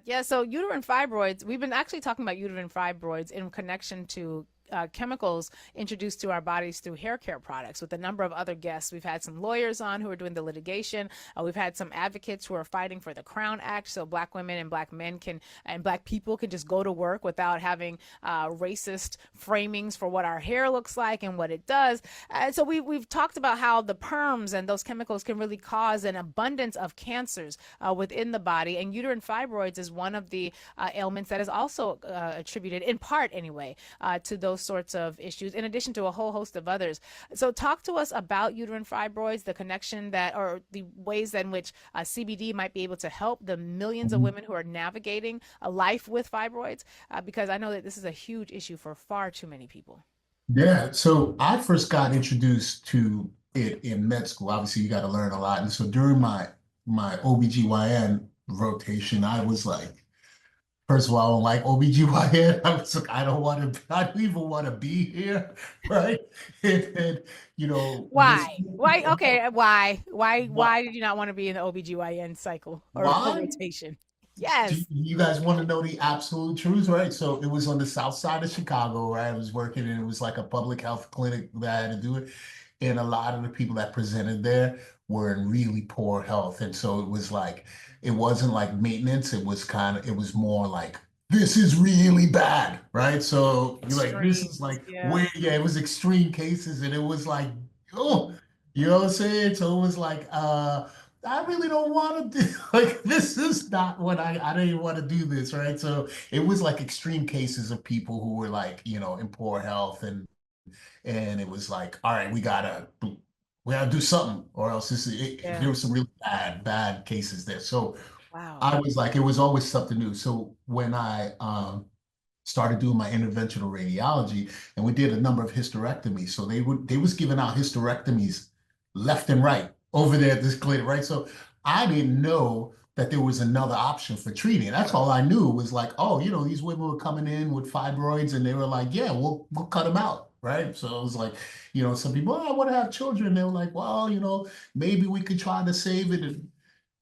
Yeah, so uterine fibroids, we've been actually talking about uterine fibroids in connection to chemicals introduced to our bodies through hair care products with a number of other guests. We've had some lawyers on who are doing the litigation. We've had some advocates who are fighting for the Crown Act so black women and black men can, and black people can just go to work without having racist framings for what our hair looks like and what it does. So we've talked about how the perms and those chemicals can really cause an abundance of cancers within the body. And uterine fibroids is one of the ailments that is also attributed, in part anyway, to those sorts of issues, in addition to a whole host of others. So, talk to us about uterine fibroids, the connection that, or the ways in which CBD might be able to help the millions of women who are navigating a life with fibroids, because I know that this is a huge issue for far too many people. Yeah, so I first got introduced to it in med school. Obviously, you got to learn a lot. And so during my OBGYN rotation, I was like, first of all, I don't like OBGYN. I was like, I don't even want to be here, right? And this, Why? Why? Okay, why? Why? why, Why did you not want to be in the OBGYN cycle or why? rotation? Do Yes. you guys want to know the absolute truth, right? So it was on the south side of Chicago, right? I was working and it was like a public health clinic that I had to do it. And a lot of the people that presented there were in really poor health. And so it was like, it wasn't like maintenance. It was more like, this is really bad, right? So you're like, this is Extremes. like, Yeah. where, yeah, it was extreme cases. And it was like, oh, you know what I'm saying? So it was like, I really don't want to do like this is not what I don't even want to do this, right? So it was like extreme cases of people who were like, in poor health and it was like, all right, we gotta do something or else Yeah. there was some really bad cases there. So Wow. I was like, it was always something new. So when I started doing my interventional radiology and we did a number of hysterectomies. So they was giving out hysterectomies left and right over there at this clinic, right? So I didn't know that there was another option for treating. That's all I knew was like, oh, these women were coming in with fibroids and they were like, yeah, we'll cut them out. Right. So it was like, some people, oh, I want to have children. They were like, well, maybe we could try to save it. And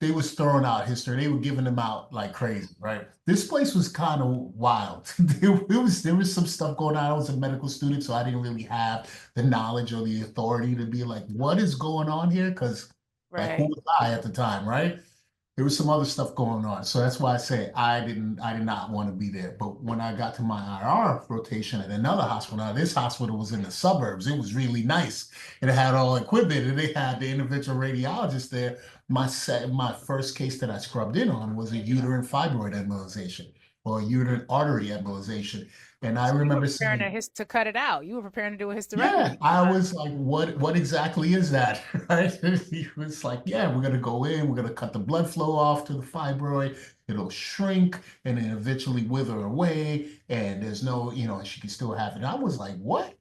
they was throwing out history. They were giving them out like crazy, right? This place was kind of wild. There was some stuff going on. I was a medical student, so I didn't really have the knowledge or the authority to be like, what is going on here? Because like who Right. was I at the time, right? There was some other stuff going on. So that's why I say I did not want to be there. But when I got to my IR rotation at another hospital, now this hospital was in the suburbs. It was really nice. And it had all equipment and they had the interventional radiologist there. My first case that I scrubbed in on was a uterine fibroid embolization or a uterine artery embolization. And I So you were remember preparing saying, to cut it out. You were preparing to do a yeah, hysterectomy. I was like, what exactly is that? Right? He was like, yeah, we're gonna go in, we're gonna cut the blood flow off to the fibroid, it'll shrink and then eventually wither away, and there's no, and she can still have it. I was like, what?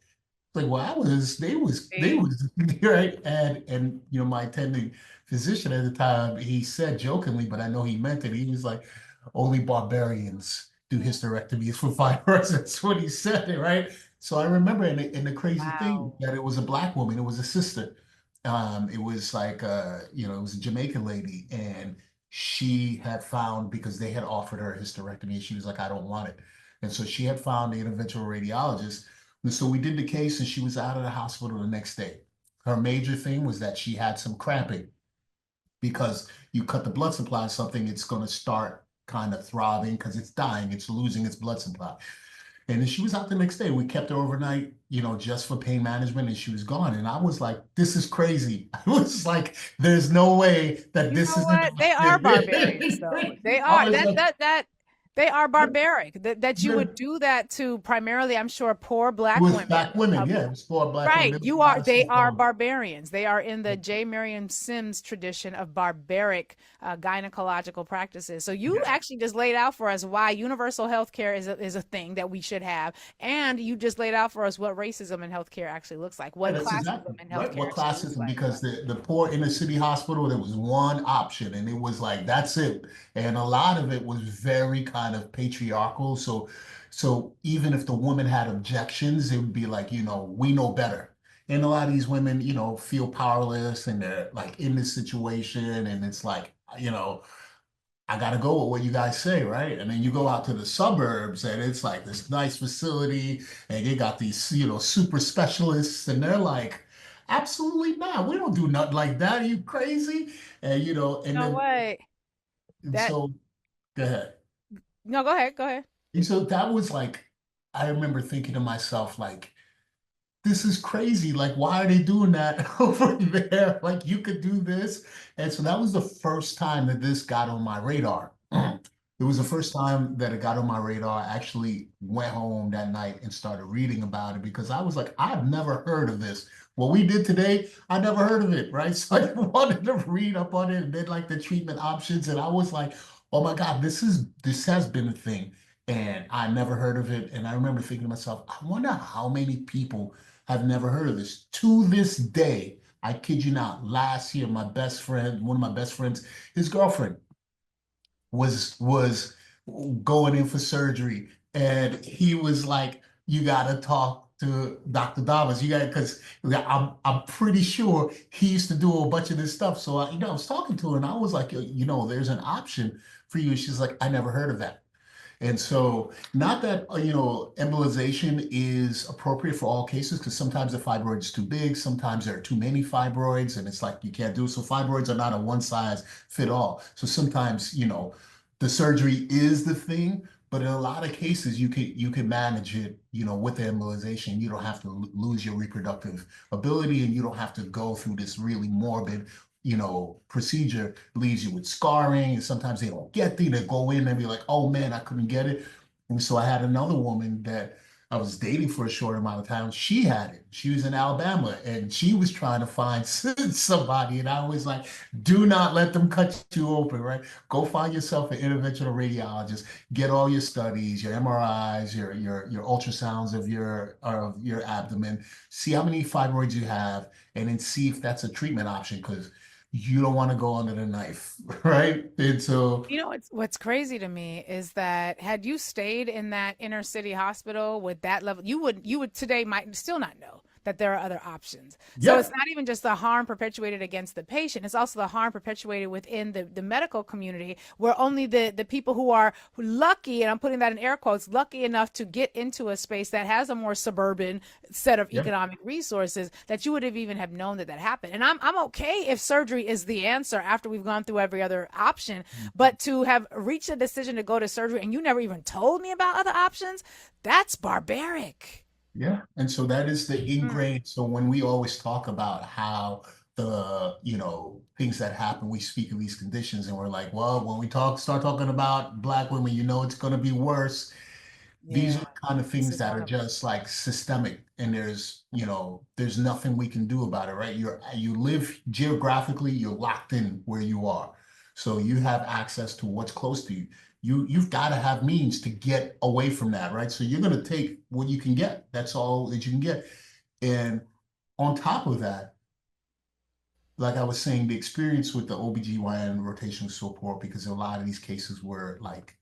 Like, well, they See? was right. And my attending physician at the time, he said jokingly, but I know he meant it. He was like, only barbarians do hysterectomies for fibroids. That's what he said, right? So I remember, and the crazy thing Wow. that it was a black woman, it was a sister. It was like, it was a Jamaican lady, and she had found because they had offered her a hysterectomy, and she was like, I don't want it. And so she had found the interventional radiologist and so we did the case, and she was out of the hospital the next day. Her major thing was that she had some cramping because you cut the blood supply or something, it's going to start kind of throbbing because it's dying, it's losing its blood supply. And then she was out the next day. We kept her overnight, just for pain management, and she was gone. And I was like, this is crazy. I was like, there's no way that You this know is an what? They are barbarians, though. option. They I are was like, they are barbaric. That you yeah. would do that to primarily, I'm sure, poor black With women. black women, Uh, yeah, it was for black women. Right. There was You a lot are, of they stuff are going barbarians. They are in the on. J. Mariam Sims tradition of barbaric gynecological practices. So you Yeah. actually just laid out for us why universal health care is a thing that we should have. And you just laid out for us what racism in healthcare actually looks like, Yeah, what that's exactly classism in right. healthcare What actually looks classism? like. Because the poor inner city hospital, there was one option, and it was like that's it. And a lot of it was very kind of patriarchal. So even if the woman had objections, it would be like, we know better. And a lot of these women, feel powerless, and they're like in this situation, and it's like, I gotta go with what you guys say, right? And then you go out to the suburbs and it's like this nice facility and they got these, super specialists and they're like, absolutely not. We don't do nothing like that. Are you crazy? And and No then way. and That so go ahead. no, go ahead, go ahead. And so that was like, I remember thinking to myself, like, this is crazy. Like, why are they doing that over there? Like, you could do this. And so that was the first time that this got on my radar. It was the first time that it got on my radar. I actually went home that night and started reading about it because I was like, I've never heard of this. What we did today, I never heard of it, right? So I wanted to read up on it and then like the treatment options. And I was like, oh my God, this has been a thing. And I never heard of it. And I remember thinking to myself, I wonder how many people have never heard of this. To this day, I kid you not, last year, my best friend, one of my best friends, his girlfriend was going in for surgery, and he was like, "You gotta talk to Dr. Damas. You got because I'm pretty sure he used to do a bunch of this stuff." So I was talking to her, and I was like, there's an option for you." And she's like, "I never heard of that." And so, not that, embolization is appropriate for all cases, because sometimes the fibroid is too big, sometimes there are too many fibroids, and it's like you can't do it. So, fibroids are not a one size fit all. So, sometimes, the surgery is the thing, but in a lot of cases, you can manage it, with the embolization. You don't have to lose your reproductive ability, and you don't have to go through this really morbid procedure. Leaves you with scarring, and sometimes they don't get there. They go in and be like, oh man, I couldn't get it. And so I had another woman that I was dating for a short amount of time. She had it. She was in Alabama and she was trying to find somebody. And I was like, do not let them cut you open, right? Go find yourself an interventional radiologist, get all your studies, your MRIs, your ultrasounds of your abdomen, see how many fibroids you have, and then see if that's a treatment option. Because you don't want to go under the knife, right? And so, You know what's crazy to me is that had you stayed in that inner city hospital with that level, you would today might still not know that there are other options. So it's yeah, not even just the harm perpetuated against the patient, it's also the harm perpetuated within the medical community, where only the people who are lucky, and I'm putting that in air quotes, lucky enough to get into a space that has a more suburban set of yeah, economic resources, that you would have even have known that that happened. And I'm okay if surgery is the answer after we've gone through every other option, but to have reached a decision to go to surgery and you never even told me about other options, that's barbaric. yeah. And so that is the Mm. ingrained. So when we always talk about how things that happen, we speak of these conditions and we're like, well, when we start talking about Black women, it's going to be worse. These are Yeah, the kind of this things is that one are of them. just like systemic, and there's nothing we can do about it, right? You live geographically, you're locked in where you are. So you have access to what's close to you. You've got to have means to get away from that, right? So you're going to take what you can get. That's all that you can get. And on top of that, like I was saying, the experience with the OBGYN rotation was so poor because a lot of these cases were like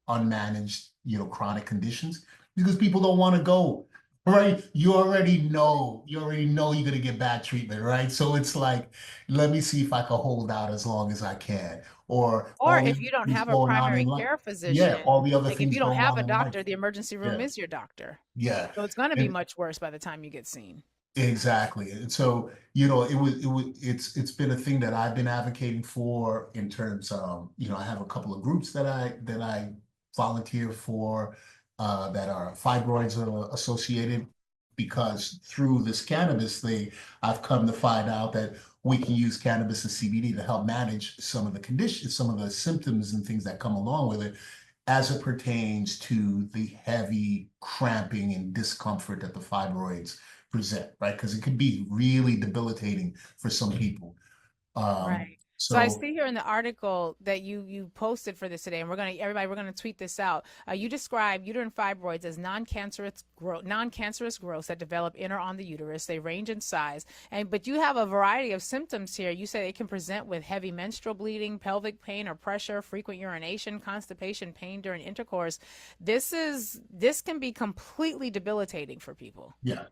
unmanaged, chronic conditions, because people don't want to go, right? You already know you're going to get bad treatment, right? So it's like, let me see if I can hold out as long as I can, or Or all the if other you don't things have a going on primary in life. care Yeah, physician, all the other like if things you don't going have on a in life. doctor, the emergency room Yeah, is your doctor. yeah. So it's going to be And much worse by the time you get seen. exactly. And so, it's been a thing that I've been advocating for in terms of, I have a couple of groups that I volunteer for, that are fibroids associated, because through this cannabis thing, I've come to find out that we can use cannabis and CBD to help manage some of the conditions, some of the symptoms and things that come along with it, as it pertains to the heavy cramping and discomfort that the fibroids present, right? Because it could be really debilitating for some people. Right. So I So see here in the article that you posted for this today, and we're gonna tweet this out. You describe uterine fibroids as non-cancerous growths that develop in or on the uterus. They range in size, and but you have a variety of symptoms here. You say they can present with heavy menstrual bleeding, pelvic pain or pressure, frequent urination, constipation, pain during intercourse. This can be completely debilitating for people. yeah,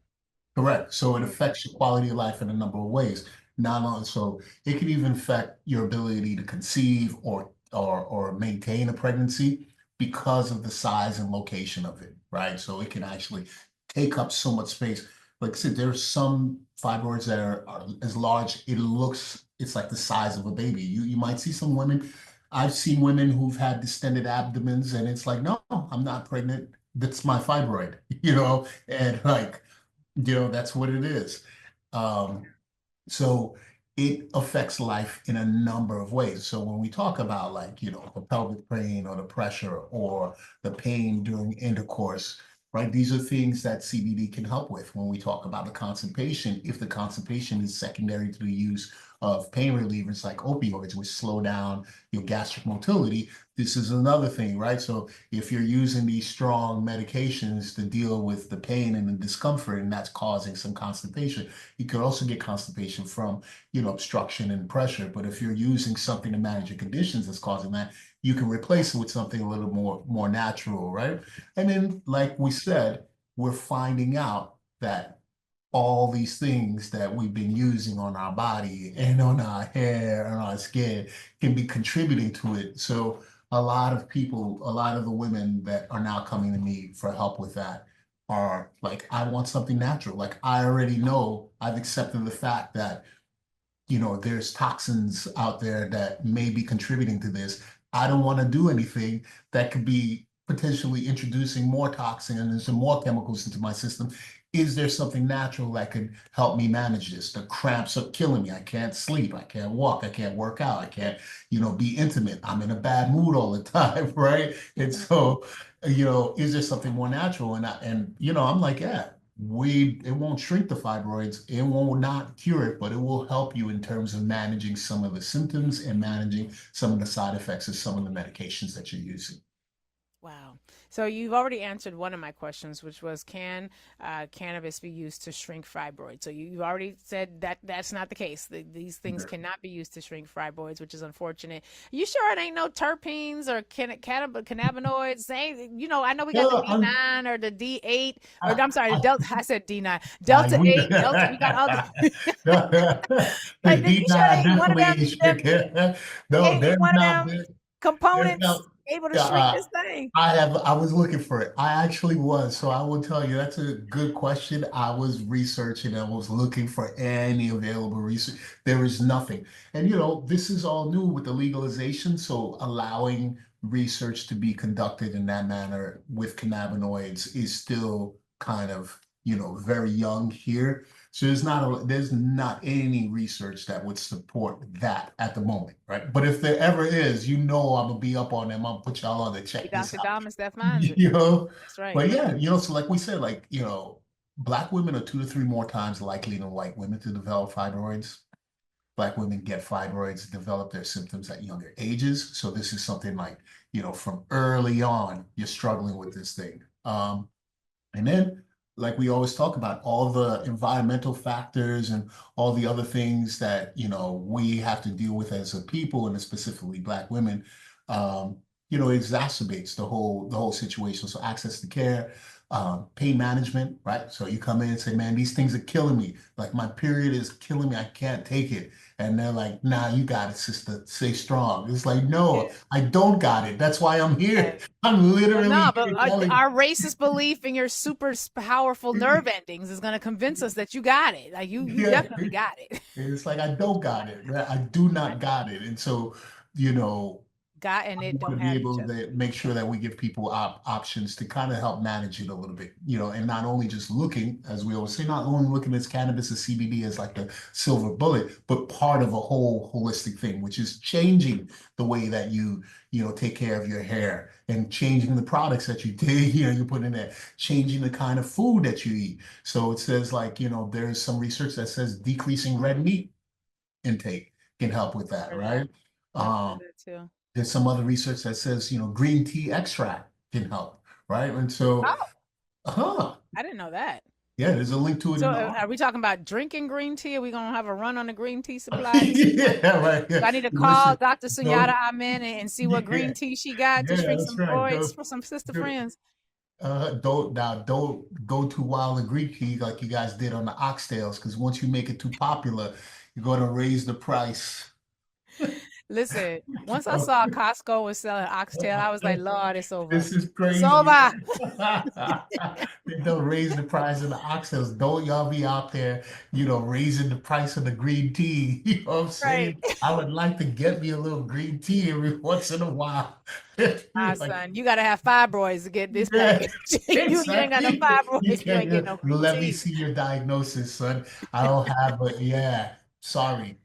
correct. So it Mm. affects your quality of life in a number of ways. Not only so, it can even affect your ability to conceive or or maintain a pregnancy because of the size and location of it, right? So it can actually take up so much space. Like I said, there's some fibroids that are as large, it's like the size of a baby. You might see some women, I've seen women who've had distended abdomens, and it's like, no, I'm not pregnant. That's my fibroid, and like, that's what it is. Um, so it affects life in a number of ways. So when we talk about like, the pelvic pain or the pressure or the pain during intercourse, right? These are things that CBD can help with. When we talk about the constipation, if the constipation is secondary to the use of pain relievers like opioids, which slow down your gastric motility, this is another thing, right? So if you're using these strong medications to deal with the pain and the discomfort, and that's causing some constipation, you could also get constipation from, obstruction and pressure. But if you're using something to manage your conditions that's causing that, you can replace it with something a little more natural, right? And then, like we said, we're finding out that all these things that we've been using on our body and on our hair and our skin can be contributing to it. So a lot of people, a lot of the women that are now coming to me for help with that are like, I want something natural. Like I already know, I've accepted the fact that there's toxins out there that may be contributing to this. I don't want to do anything that could be potentially introducing more toxin and some more chemicals into my system. Is there something natural that could help me manage this? The cramps are killing me. I can't sleep. I can't walk. I can't work out. I can't, be intimate. I'm in a bad mood all the time, right? And so, is there something more natural? I'm like, yeah, it won't shrink the fibroids, it will not cure it, but it will help you in terms of managing some of the symptoms and managing some of the side effects of some of the medications that you're using. Wow. So you've already answered one of my questions, which was, can cannabis be used to shrink fibroids? So you've already said that that's not the case. These things cannot be used to shrink fibroids, which is unfortunate. You sure it ain't no terpenes or cannabinoids? I know we got the Yeah, D9 or the D8, or I, I'm sorry, the I, Delta. I said D9, I, Delta we, 8, Delta. We got all the the like. You sure D9 they ain't one of definitely them? is strict. No, Ain't there's one of not, them there's components not, able to shrink uh, this thing? I was looking for it. I actually was. So I will tell you, that's a good question. I was researching, I was looking for any available research. There is nothing. And this is all new with the legalization. So allowing research to be conducted in that manner with cannabinoids is still kind of, very young here. So there's not any research that would support that at the moment, right? But if there ever is, I'm gonna be up on them. I'm gonna put y'all on to Hey, check this Dr. out. Damas, that finds it. You know, That's right. but yeah, so like we said, like, Black women are 2 to 3 more times likely than white women to develop fibroids. Black women get fibroids, develop their symptoms at younger ages. So this is something like, from early on, you're struggling with this thing. And then, like we always talk about, all the environmental factors and all the other things that, we have to deal with as a people, and specifically Black women, um, exacerbates the whole situation. So access to care, pain management, right? So you come in and say, man, these things are killing me. Like my period is killing me. I can't take it. And they're like, nah, you got it, sister. Stay strong. It's like, no, Yeah. I don't got it. That's why I'm here. Right. I'm Well, no, literally but here telling. our racist belief in your super powerful nerve endings is going to convince us that you got it. Like you Yeah, definitely got it. it's like I don't got it. I do Right. not got it. And so, you know, Got and I it want to don't be have each able other. to make sure that we give people options to kind of help manage it a little bit, and not only just looking, as we always say, not only looking at cannabis or CBD as like the silver bullet, but part of a whole holistic thing, which is changing the way that you take care of your hair and changing the products that you take, you put in there, changing the kind of food that you eat. So it says like, there's some research that says decreasing red meat intake can help with that, Heard of that. right? Yep, heard Um, that too. there's some other research that says, green tea extract can help, right? And so, Oh, huh, I didn't know that. yeah, there's a link to it So in the are article. we talking about drinking green tea? Are we gonna have a run on the green tea supply to see what? Yeah, right. Do Yeah. I need to call Listen, Dr. Sunyata no, Amen and see what yeah, green tea she got to yeah, shrink that's some right. Freuds for some sister Don't, friends? don't go too wild and Greek tea like you guys did on the oxtails, because once you make it too popular, you're going to raise the price. Listen, once I saw Costco was selling oxtail, I was like, Lord, it's over. This is It's crazy. over. They don't raise the price of the oxtails. Don't y'all be out there, you know, raising the price of the green tea. You know what I'm Right. saying? I would like to get me a little green tea every once in a while. Be like, Son, you got to have fibroids to get this yeah, package. You ain't got no exactly. You fibroids, you can't ain't getting no green let me tea. see your diagnosis, son. I don't have, but yeah, sorry.